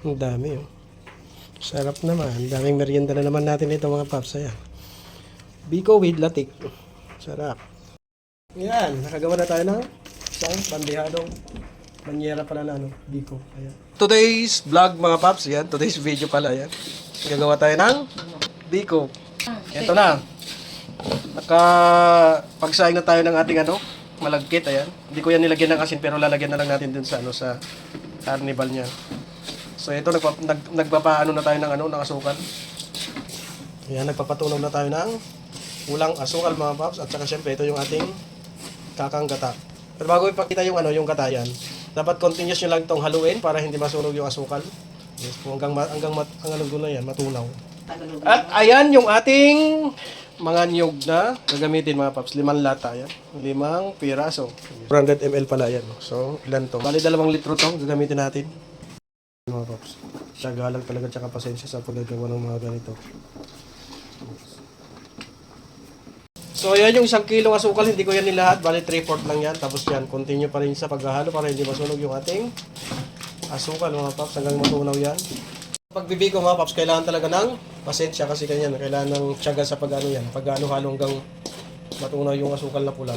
Ang dami oh. Sarap naman. Daming merienda na naman natin ito mga paps. Ayan. Biko with latik. Sarap. Yan. Nakagawa na tayo ng isang bandihadong banyera pala na biko. Ayan. Today's vlog mga paps. Yan. Today's video pala. Yan. Gagawa tayo ng biko. Ito na. Pagsaing na tayo ng ating malagkit. Ayan. Hindi ko yan nilagyan ng asin pero lalagyan na lang natin dun sa sa carnival niya. So ito nagpapaano na tayo ng asukal. Ayan, nagpapatunaw na tayo ng ulang asukal mga paps at saka syempre ito yung ating kakang gata. Pero bago ipakita yung yung gata yan, dapat continuous nyo lang itong haluin para hindi masunog yung asukal. Yes, hanggang dulo yan, matunaw. At ayan yung ating mga niyog na gagamitin mga paps. 5 lata yan. 5 piraso. 400 ml pala yan. So ilan to? Bali 2 litro to gagamitin natin. Mga paps. Tiyaga lang talaga tsaka pasensya sa paggagawa ng mga ganito. So ayan yung 1 kilong asukal, hindi ko yan nilahat, bali 3/4 lang yan. Tapos yan, continue pa rin sa paghahalo para hindi masunog yung ating asukal mga paps hanggang matunaw yan. Pagbibiko mga paps, kailangan talaga ng pasensya kasi kanyan, kailangan ng tiyaga sa pag-ano halo hanggang matunaw yung asukal na pula.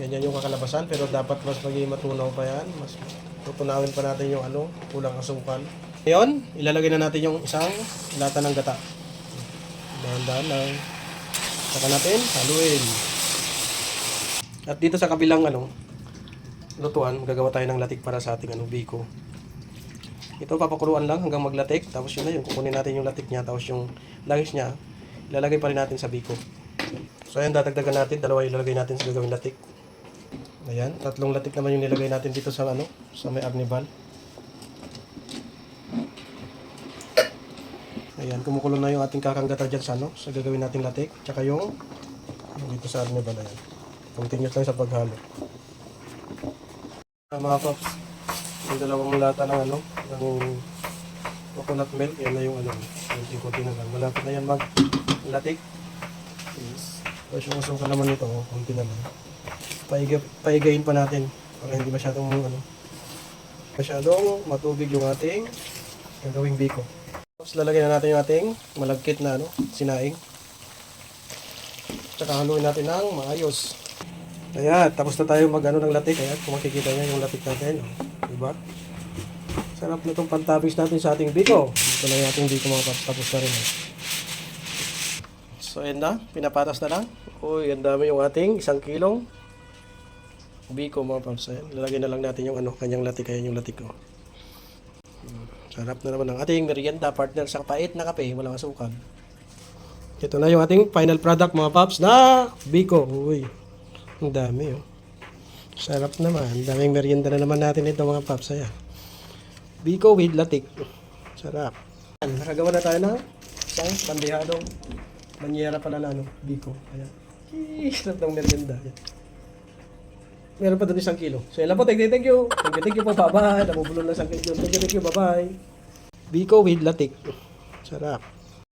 Ganyan yung kakalabasan, pero dapat mas maging matunaw pa yan, mas tutunawin pa natin yung pulang asukal. Ngayon, ilalagay na natin yung isang lata ng gata. Dahan-dahan lang. Saka natin haluin. At dito sa kabilang lutuan, gagawa tayo ng latik para sa ating biko. Ito papakuluan lang hanggang maglatik, tapos yun na yung kukunin natin yung latik niya, tapos yung langis niya, ilalagay pa rin natin sa biko. So ayan, dadagdagan natin, 2 ilalagay natin sa gagawing latik. Ayan, 3 latik naman yung nilagay natin dito sa sa may arnibal. Ayan, kumukulo na yung ating kakanggata dyan sa sa gagawin nating latik. Tsaka yung dito sa arnibal. Ayan. Continuous lang sa paghalo. Mga paps, yung 2 lata ng ng coconut milk. Yan na yung konti na lang. Malapit na yan mag-latik. Yes. Tapos yung asukal naman nito, konti na lang. Paigayin pa natin para hindi masyadong matubig yung ating gagawing biko. Tapos lalagyan na natin yung ating malagkit na sinaing. Tsaka haluin natin ng maayos. Ayan, tapos na tayo ng latik. Ayan, kung makikita nyo yung latik natin. Diba? Sarap na itong pantabis natin sa ating biko. Ito na yung ating biko mga paps. Tapos na rin. So ayan na, pinapatas na lang. Uy, ang dami yung ating 1 kilong biko mga paps. Ayan, lalagyan na lang natin yung kanyang latik. Ayan yung latik ko. Sarap na naman ng ating merienda partner sa pait na kape, walang asukal. Ito na yung ating final product mga paps na biko. Uy, ang dami oh. Sarap naman. Daming merienda na naman natin ito mga paps. Ayan. Biko with latik. Sarap. Nakagawa na tayo ng isang bandihadong banyera pala na biko. Ayan. Sarap ng merienda. Ayan. Meron pa doon 1 kilo. So, yun lang po. Thank you. Thank you po. Bye-bye. Namubulong na 1 kilo. Thank you. Bye-bye. Biko with latik. Sarap.